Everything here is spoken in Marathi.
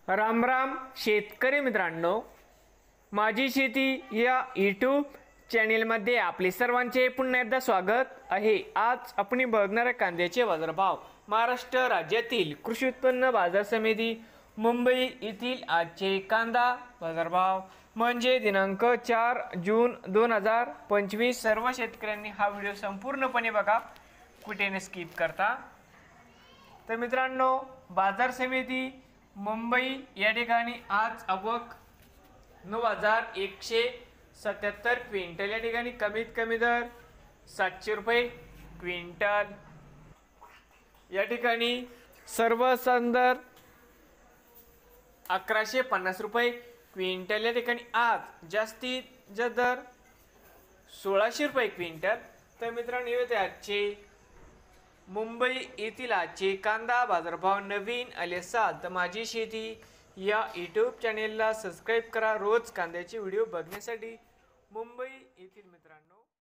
राम राम शेतकरी मित्रांनो, माझी शेती या यूट्यूब चॅनेलमध्ये आपले सर्वांचे पुन्हा एकदा स्वागत आहे। आज आपण बघणार कांद्याचे बाजारभाव। महाराष्ट्र राज्यातील कृषी उत्पन्न बाजार समिती मुंबई येथील आजचे कांदा बाजारभाव म्हणजे दिनांक 4 जून 2025। सर्व शेतकऱ्यांनी हा व्हिडिओ संपूर्णपणे बघा, कुठे न स्किप करता। तर मित्रांनो, बाजार समिती मुंबई या ठिकाणी आज आवक 9177 क्विंटल, या ठिकाणी कमीत कमी दर 700 रुपये क्विंटल, या ठिकाणी सर्वसाधारण दर 1150 रुपये क्विंटल, या ठिकाणी आज जास्तीत जास्त दर 1600 रुपये क्विंटल। तर मित्रांनो, हे आजचे मुंबई येथील आजचे कांदा बाजारभाव। नवीन आले असाल तर माझी शेती या यूट्यूब चॅनेलला सबस्क्राईब करा रोज कांद्याचे व्हिडिओ बघण्यासाठी। मुंबई येथील मित्रांनो।